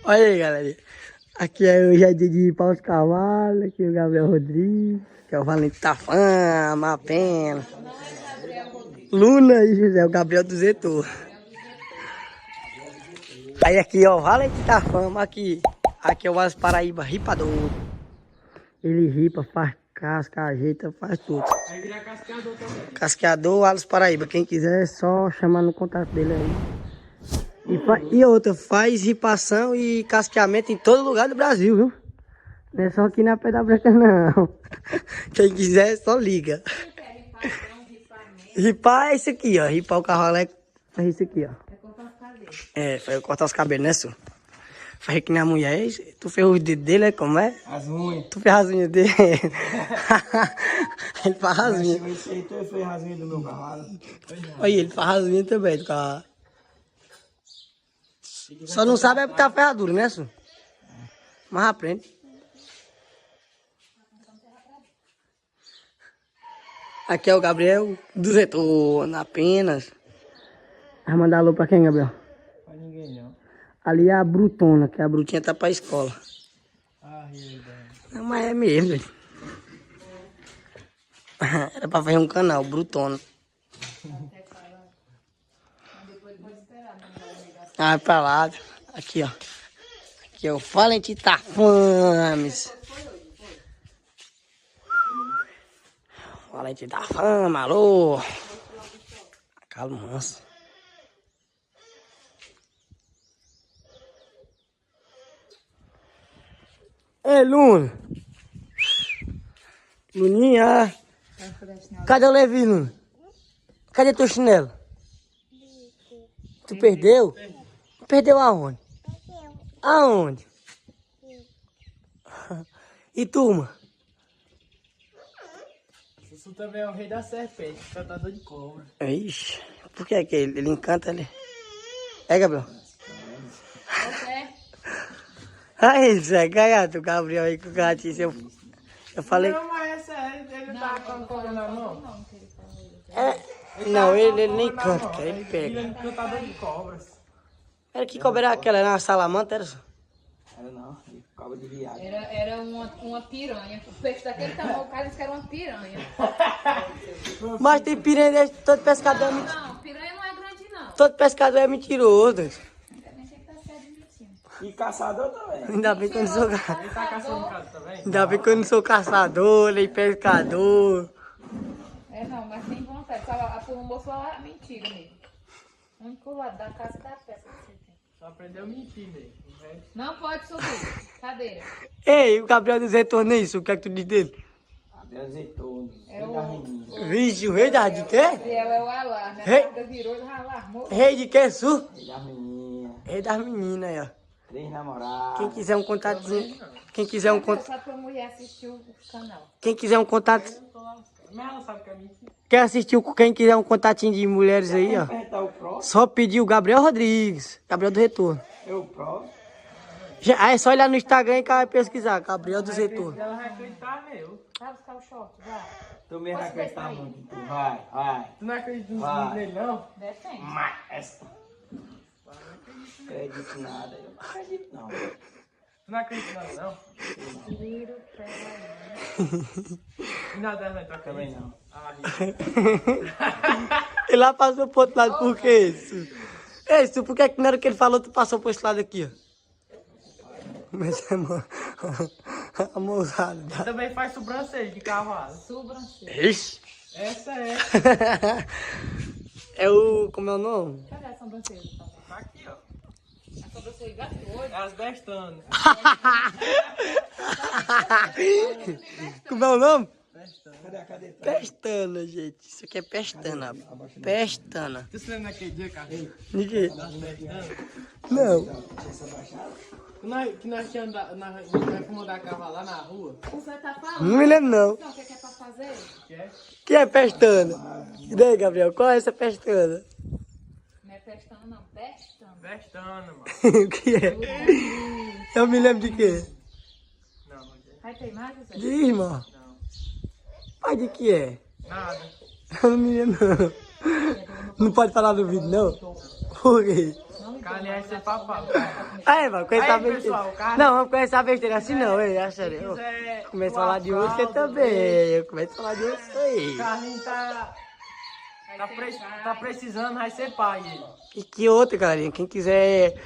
Olha aí, galera. Aqui hoje é dia de ir para os cavalos. Aqui o Gabriel Rodrigues, que é o Valente da Fama, a Pena. Luna e José, o Gabriel do Zetor. Aí aqui, ó, o Valente da Fama, aqui. Aqui é o Alas Paraíba ripador. Ele ripa, faz casca, ajeita, faz tudo. Aí vira casqueador também. Casqueador Alas Paraíba. Quem quiser é só chamar no contato dele aí. E outra, faz ripação e casqueamento em todo lugar do Brasil, viu? Não é só aqui na Pedra Branca, não. Quem quiser, só liga. Ripar é isso aqui, ó. Ripar o cavalo é isso aqui, ó. É, foi cortar os cabelos, né, senhor? Faz que nem a mulher. Tu fez os dedos dele, é como é? As unhas. Tu fez as unhas dele. Ele faz as unhas. Ele fez as unhas do meu cavalo. Olha, ele faz as unhas também do cavalo. Só não sabe é porque tá ferradura, né, senhor? Mas aprende. Aqui é o Gabriel do Zetor, apenas. Vai mandar alô pra quem, Gabriel? Pra ninguém não. Ali é a Brutona, que a Brutinha tá pra escola. Ah, realidade. Não, mas é mesmo, velho. Era pra fazer um canal, Brutona. Ah, é pra lá. Aqui, ó. Aqui é o Valente da Fames. Valente da Fama, alô. Calma, manso. Ei, Luna. Luninha. Cadê o Levi, Luna? Cadê teu chinelo? Tu perdeu? Perdeu aonde? Aonde? E turma? Sussu também é o rei da serpente, cantador de cobra. Ixi, por que é que ele encanta ele? É, Gabriel? Aí, Zé, ganhado o Gabriel aí com o gatinho. Eu falei... Não, mas é sério, ele não tá com cobra na mão. Não, ele nem canta, ele pega. Ele é cantador de cobras. Era que cobra era aquela? Era uma salamandra, era só? Era não, cobra de viagem. Era uma piranha. O peixe daquele tamanho, o cara disse que era uma piranha. Mas tem piranha, todo pescador é mentiroso. Não, piranha não é grande, não. Todo pescador é mentiroso. Também sei que tá certo de mentira. E caçador também. Ainda bem que eu não sou Ele tá caçando em casa também? Ainda bem que eu não sou caçador, nem pescador. É, não, mas tem vontade. Só o moço lá é mentira mesmo. O único lado da casa da peça que você tem. Só aprendeu a mentir mesmo. Não pode subir. Cadeira. Ei, o Gabriel do Zetor nem isso, o que é que tu diz dele? Deus é todo. É o... Vixe, o rei de quê? Gabriel é o alarme. Rei- A vida virou e já alarmou. Rei de quê, Su? Rei das meninas. Rei das meninas aí, ó. 3 namorados. Quem quiser um contatinho, quem quiser um contato, Só pra mulher assistir o canal. quem quiser um contato, Mas ela sabe que é mentira. quer assistir, quem quiser um contatinho de mulheres aí, ó. Apertar o pró. Só pedir o Gabriel Rodrigues, Gabriel do Retorno. Eu pró. Aí é só olhar no Instagram e vai pesquisar, Gabriel do Retorno. Ela vai acreditar, meu. Vai buscar o short, vai. Tu mesmo vai acreditar muito. Tu vai, vai. Tu não acredita nele, não? Depende. Mas... Não acredito nada. Eu não acredito, não. Tu não acredita nada, não? Tiro, pega aí. E nada, não tá também, não. Ah, Ele lá passou pro outro lado, por que isso? Ei, Su, por que na hora que ele falou, tu passou pro esse lado aqui, ó? Mas é a mozada. também faz sobrancelha de cavalo. Sobrancelha. Ixi. Essa é. É o... como é o nome? Cadê a sobrancelha? Tá aqui, ó. A sobrancelha gastou. É as bestanas. Como é o nome? Cadê a cadeta? Pestana, gente. Isso aqui é pestana. Pestana. Tu se lembra daquele dia, cara? De quê? Das bestanas? Não. Que nós tínhamos nós fomos dar cavalo lá na rua. Você tá falando? Não me lembro, não. Não, o que é pra fazer? Que é? Que é pestana? E daí, Gabriel? Qual é essa pestana? Não é pestana, não. Pestana. Bestana, mano. O que é? Eu me lembro de quê? Não, Vai ter mais, José? Diz, irmão. não. Pai, de que é? Nada. Eu não me lembro, não. Não pode falar no vídeo, não? Por quê? Carlinhos vai ser papai. Aí, mano, com essa Aí, besteira. pessoal, Carlinhos- Não, vamos começar a besteira assim não, hein? É sério. Eu quiser começo a uma falar de você fralda, também. Eu começo a falar de você aí. Carlinhos tá precisando, vai ser pai ele. E que outro, galerinha? Quem quiser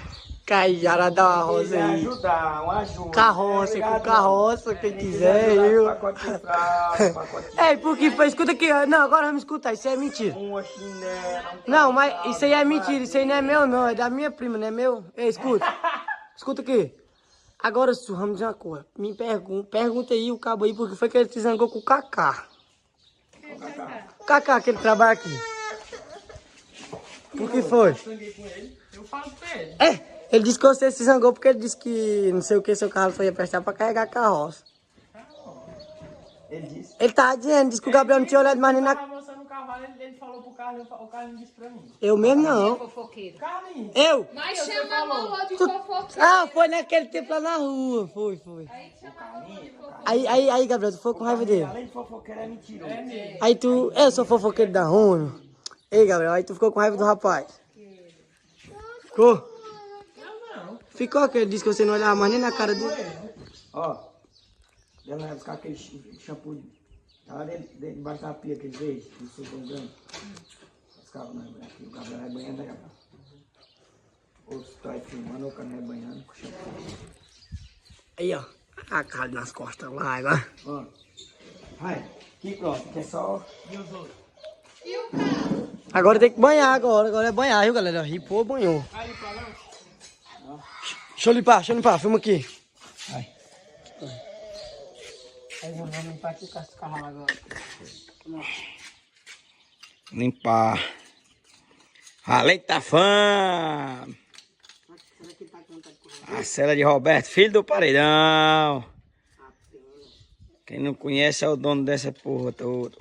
Caiara da Rosa aí. Ajudar, uma ajuda. Carroça, com carroça, quem quiser, viu? Pacote de fralda, pacote de Ei, porque foi, escuta aqui, não, agora vamos escutar, isso aí é mentira. uma chinela. Não, mas isso aí é mentira, isso aí não é meu não, é da minha prima, não é meu. Ei, escuta, escuta aqui. Agora, Su, vamos dizer uma coisa, me pergunta aí o cabo aí, porque foi que ele se zangou com o Kaká. O Kaká, que ele trabalha aqui. Por que foi? Sanguei com ele. Eu falo pra ele. Ele disse que você se zangou porque ele disse que não sei o que seu carro foi emprestar pra carregar a carroça. Ele disse. Ele tava disse que o Gabriel não tinha olhado mais nem Eu na... tava mostrando o cavalo, ele falou pro Carlinhos, o Carlinhos disse pra mim. Eu mesmo não. Fofoqueiro. Carlinhos, Eu? Nós chamamos de Tu- fofoqueiro. Ah, foi naquele tempo lá na rua, foi. Aí chamava de fofoqueiro. Aí, Gabriel, tu foi com raiva dele. Além de fofoqueiro, é mentiroso. é mesmo. Aí tu, eu sou fofoqueiro da rua. Ei, Gabriel, aí tu ficou com raiva do rapaz. Ficou? Não. Ficou que ele disse que você não olhava mais nem na cara dele. Ó, ela vai buscar aquele shampoo. Tá lá dentro debaixo da pia que ele fez, que sobrou grande. Buscava nós aqui, o Gabriel vai banhando, né, Gabriel? Ou se tá aí filmando, ou o cara vai banhando com shampoo. Aí, ó, a cara nas costas lá agora. Ó, vai, aqui pronto, que é só. E os outros? E o carro? Agora tem que banhar agora é banhar, viu, galera? Ripou, banhou. Aí pra lá. Deixa eu limpar, filma aqui. Vai. Aí vamos limpar aqui com esse carro agora. Limpar. Valenta fã! A cela de Roberto, filho do paredão. Quem não conhece é o dono dessa porra toda.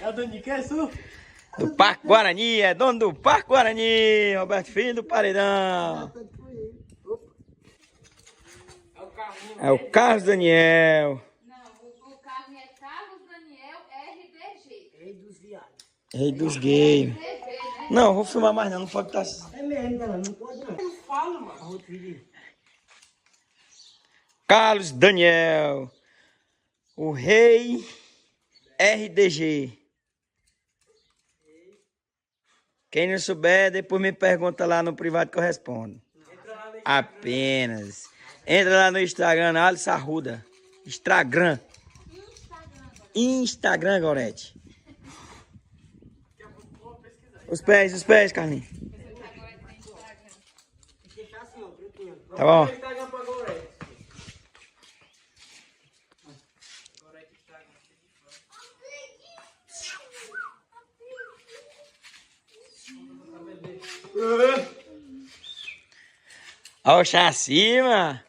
É o dono de quê, Su? Do Parque Guarani, é dono do Parque Guarani, Roberto Filho do Paredão. É o Carlos Daniel. Não, o carro é Carlos Daniel RDG. Rei dos viados. Rei dos gays. RDG, né? Não, vou filmar mais não pode estar. É mesmo, galera, não pode não. Não fala, mano. Outro vídeo. Carlos Daniel. O Rei RDG. Quem não souber, depois me pergunta lá no privado que eu respondo. Apenas. Entra lá no Instagram, Alisson Arruda. Instagram. Instagram, Gorete. Os pés, Carlinhos. Deixar assim, ó, pretinho. Tá bom? Instagram pra Gorete. Ó o chassi, mano.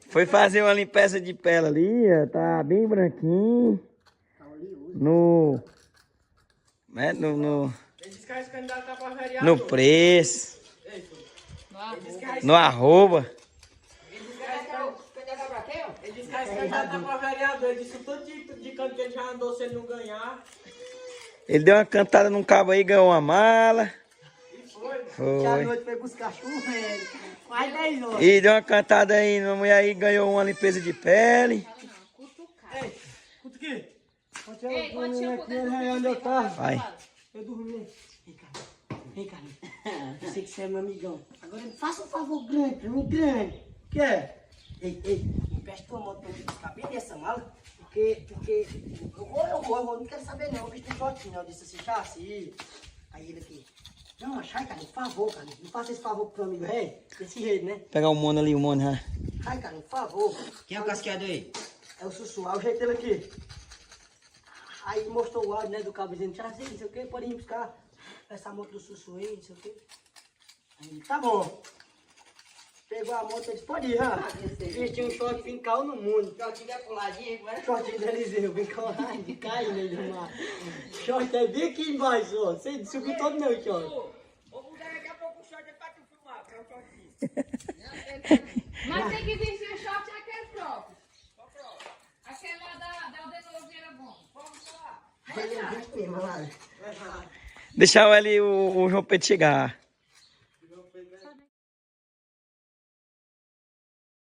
Foi fazer uma limpeza de pele ali, ó. Tá bem branquinho. No... Né? No Ele disse que vai se candidatar pra vereador. no preço. No Ele disse que vai No arroba. Ele disse que vai se candidatar pra vereador. Ele disse o tanto de canto que ele já andou se ele não ganhar. Ele deu uma cantada num cabo aí, ganhou uma mala. E foi. Que a Foi. noite foi buscar chuveiro. Mais 10 horas. E deu uma cantada aí numa mulher aí, ganhou uma limpeza de pele. Fala não, cutucar. Escuta aqui. Ei, quando tinha aqui, poder né, onde eu tava. Vai. Eu dormi. Vem cá. Eu sei que você é meu amigão. Agora me faça um favor grande pra mim, grande. Que é? Ei, me empresta tua moto pra eu buscar bem nessa mala. Porque eu vou, não quero saber não. O bicho tem fotinho, eu disse assim, chassi. Aí ele aqui. Não, achai, cara, por favor, cara. Não faça esse favor pro teu amigo rei. Desse jeito, né? Pegar o mono ali, o mono, né? Ai, cara, por favor. Quem é o casqueado aí? É o Sussu, é o jeito dele aqui. Aí mostrou o áudio, né, do cabo dizendo, chassi, não sei o que, pode ir buscar essa moto do Sussu aí, não sei o que. Aí ele, tá bom. Pegou a moto e disse, pode ir, ah. Vestiu um short fincal no mundo. Shortinho da coladinha, como é? Short de Eliseu, fincal lá de cair né, do mar. Short é bem aqui embaixo, ó. Você subiu todo meu short. Vou mudar daqui a pouco o short pra tu filmar, que é o shortinho. Mas tem que vestir o short aquele próprio. Aquele lá da Aldeia era bom. Deixar ali o João Pedro chegar.